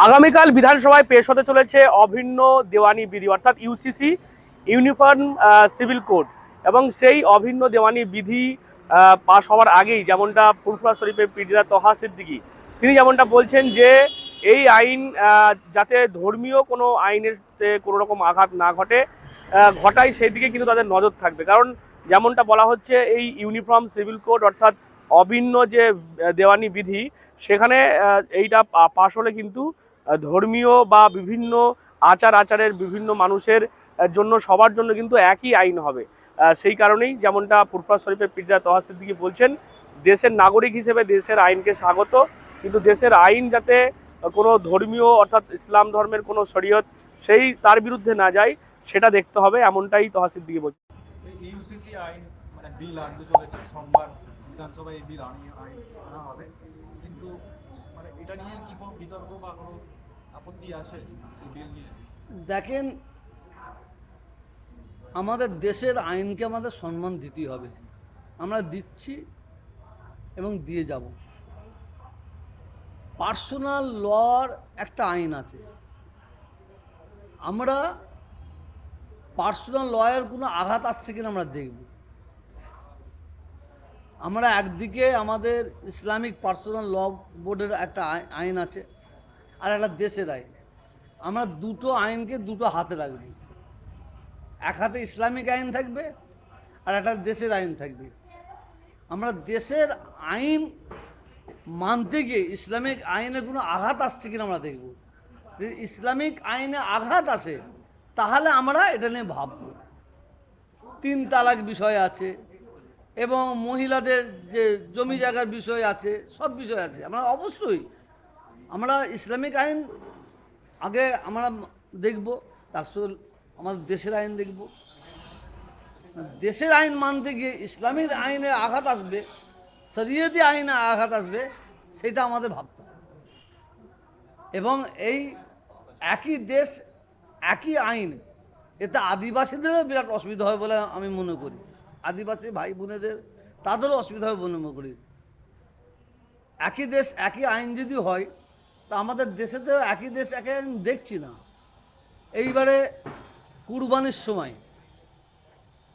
আগামীকাল বিধানসভায় পেশ হতে চলেছে অভিন্ন দেওয়ানি বিধি অর্থাৎ ইউসিসি ইউনিফর্ম সিভিল কোড এবং সেই অভিন্ন দেওয়ানি বিধি পাশ হওয়ার আগেই যেমনটা ফুরফুরা শরীফের পীরজাদা তহা সিদ্দিকী তিনি যেমনটা বলছেন যে এই আইন যাতে ধর্মীয় কোনো আইনের কোনো রকম আঘাত না ঘটায় সেই দিকে কিন্তু তাদের নজর থাকবে। কারণ যেমনটা বলা হচ্ছে এই ইউনিফর্ম সিভিল কোড অর্থাৎ অভিন্ন যে দেওয়ানি বিধি সেখানে এইটা পাশ হলে কিন্তু ধর্মীয় বা বিভিন্ন আচারের বিভিন্ন মানুষের জন্য সবার জন্য কিন্তু একই আইন হবে। সেই কারণেই যেমনটা ফুরফুরা শরীফের পীরজাদা তহা সিদ্দিকী বলছেন, দেশের নাগরিক হিসেবে দেশের আইনকে স্বাগত, কিন্তু দেশের আইন যাতে কোনো ধর্মীয় অর্থাৎ ইসলাম ধর্মের কোনো শরীয়ত সেই তার বিরুদ্ধে না যায় সেটা দেখতে হবে, এমনটাই তহা সিদ্দিকী বলছেন। ইউসিসি আইন মানে বিল আনতে চলেছে, সোমবার বিধানসভায় এই বিল আনা হবে, কিন্তু মানে এটা নিয়ে কি কোনো বিতর্ক বা কোনো আপত্তি আছে এই বিল নিয়ে? দেখেন, আমাদের দেশের আইনকে আমাদের সম্মান দিতেই হবে, আমরা দিচ্ছি এবং দিয়ে যাব। পার্সোনাল লর একটা আইন আছে, আমরা পার্সোনাল লয়ের কোনো আঘাত আসছে কিনা আমরা দেখব। আমরা একদিকে আমাদের ইসলামিক পার্সোনাল ল বোর্ডের একটা আইন আছে আর একটা দেশের আইন, আমরা দুটো আইনকে দুটো হাতে রাখব। এক হাতে ইসলামিক আইন থাকবে আর একটা দেশের আইন থাকবে। আমরা দেশের আইন মানতে গিয়ে ইসলামিক আইনে কোনো আঘাত আসছে কিনা আমরা দেখব। যদি ইসলামিক আইনে আঘাত আসে তাহলে আমরা এটা নিয়ে ভাবব। 3 তালাক বিষয় আছে এবং মহিলাদের যে জমি জায়গার বিষয় আছে, সব বিষয় আছে। আমরা অবশ্যই আমরা ইসলামিক আইন আগে আমরা দেখব, তার সাথে আমাদের দেশের আইন দেখব। দেশের আইন মানতে গিয়ে ইসলামিক আইনে আঘাত আসবে, শরীয়তি আইনে আঘাত আসবে, সেটা আমাদের ভাবতে হবে। এবং এই একই দেশ একই আইন, এতে আদিবাসীদেরও বিরাট অসুবিধা হয় বলে আমি মনে করি। আদিবাসী ভাই বোনেদের তাদেরও অসুবিধা হবে বলে মনে করি। একই দেশ একই আইন যদি হয় তা আমাদের দেশেতেও একই দেশ একই আইন দেখছি না। এইবারে কুরবানির সময়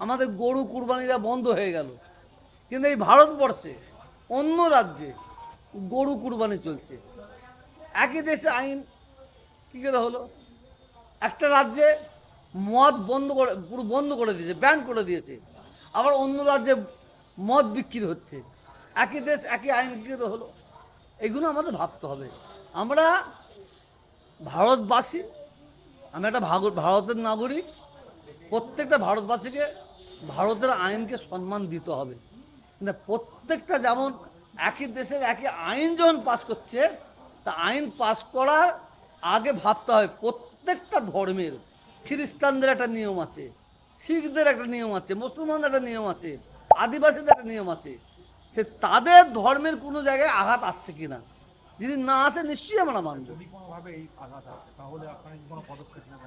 আমাদের গরু কুরবানিটা বন্ধ হয়ে গেল, কিন্তু এই ভারতবর্ষে অন্য রাজ্যে গরু কুরবানি চলছে। একই দেশে আইন কী করে হলো? একটা রাজ্যে মদ পুরো বন্ধ করে দিয়েছে, ব্যান করে দিয়েছে, আবার অন্য রাজ্যে মদ বিক্রি হচ্ছে। একই দেশ একই আইন কী করে হলো? এগুলো আমাদের ভাবতে হবে। আমরা ভারতবাসী, আমি একটা ভারতের নাগরিক, প্রত্যেকটা ভারতবাসীকে ভারতের আইনকে সম্মান দিতে হবে। কিন্তু প্রত্যেকটা যেমন একই দেশের একই আইন যখন পাস করছে, তা আইন পাস করার আগে ভাবতে হয় প্রত্যেকটা ধর্মের, খ্রিস্টানদের একটা নিয়ম আছে, শিখদের একটা নিয়ম আছে, মুসলমানদের একটা নিয়ম আছে, আদিবাসীদের একটা নিয়ম আছে, সে তাদের ধর্মের কোনো জায়গায় আঘাত আসছে কিনা। যদি না আসে নিশ্চয়ই আমরা মানব।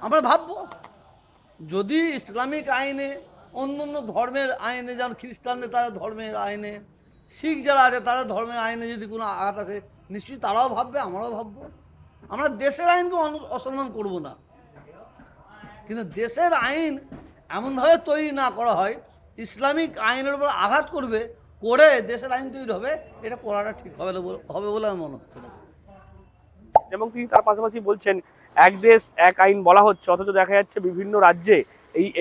আমরা ভাববো যদি ইসলামিক আইনে, অন্য অন্য ধর্মের আইনে, যেমন খ্রিস্টানদের তাদের ধর্মের আইনে, শিখ যারা আছে তাদের ধর্মের আইনে যদি কোনো আঘাত আসে নিশ্চয়ই তারাও ভাববে, আমরাও ভাববো। আমরা দেশের আইনকে অসম্মান করব না, কিন্তু দেশের আইন এমনভাবে তৈরি না করা হয় ইসলামিক আইনের উপর আঘাত করে দেশের আইন তৈরি হবে, এটা করাটা ঠিক হবে বলে আমার মনে হচ্ছে না। এবং তিনি তার পাশাপাশি বলছেন এক দেশ এক আইন বলা হচ্ছে, অথচ দেখা যাচ্ছে বিভিন্ন রাজ্যে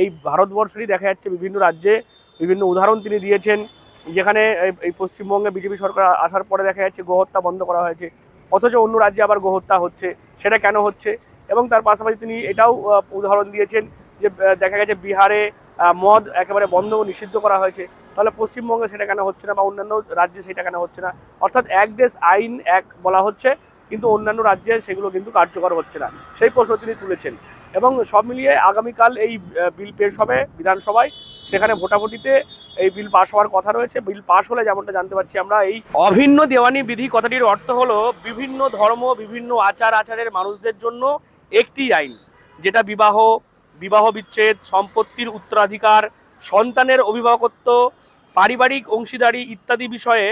এই ভারতবর্ষেরই দেখা যাচ্ছে বিভিন্ন রাজ্যে বিভিন্ন উদাহরণ তিনি দিয়েছেন, যেখানে এই পশ্চিমবঙ্গে বিজেপি সরকার আসার পরে দেখা যাচ্ছে গোহত্যা বন্ধ করা হয়েছে, অথচ অন্য রাজ্যে আবার গোহত্যা হচ্ছে। সেটা কেন হচ্ছে? এবং তার পাশাপাশি তিনি এটাও উদাহরণ দিয়েছেন যে দেখা গেছে বিহারে মদ একেবারে বন্ধ ও নিষিদ্ধ করা হয়েছে, তাহলে পশ্চিমবঙ্গে সেটা কেন হচ্ছে না বা অন্যান্য রাজ্যে সেটা কেন হচ্ছে না? অর্থাৎ এক দেশ আইন এক বলা হচ্ছে, কিন্তু অন্যান্য রাজ্যে সেগুলো কিন্তু কার্যকর হচ্ছে না, সেই প্রশ্ন তিনি তুলেছেন। এবং সব মিলিয়ে আগামীকাল এই বিল পেশ হবে বিধানসভায়, সেখানে ভোটাভুটিতে এই বিল পাশ হওয়ার কথা রয়েছে। বিল পাশ হলে যেমনটা জানতে পারছি আমরা, এই অভিন্ন দেওয়ানি বিধি কথাটির অর্থ হলো বিভিন্ন ধর্ম বিভিন্ন আচারের মানুষদের জন্য একটি আইন, যেটা বিবাহ বিচ্ছেদ, সম্পত্তির উত্তরাধিকার, সন্তানের অভিভাবকত্ব, পারিবারিক অংশীদারি ইত্যাদি বিষয়ে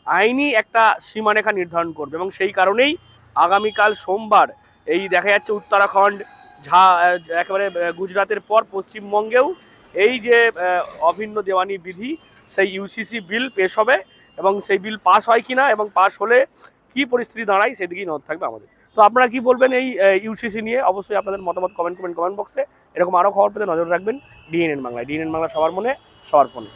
আইনি একটা সীমারেখা নির্ধারণ করবে। এবং সেই কারণেই আগামীকাল সোমবার এই দেখা যাচ্ছে উত্তরাখণ্ড একেবারে গুজরাটের পর পশ্চিমবঙ্গেও এই যে অভিন্ন দেওয়ানি বিধি সেই ইউসিসি বিল পেশ হবে এবং সেই বিল পাস হয় কিনা এবং পাস হলে কি পরিস্থিতি দাঁড়ায় সেদিকেই নজর থাকবে আমাদের। তো আপনারা কি বলবেন এই ইউসিসি নিয়ে? অবশ্যই আপনাদের মতামত কমেন্ট বক্সে। এরকম আরও খবর পেতে নজর রাখবেন ডিএনএন বাংলায়। ডিএনএন বাংলা সবার মনে সবার ফোনে।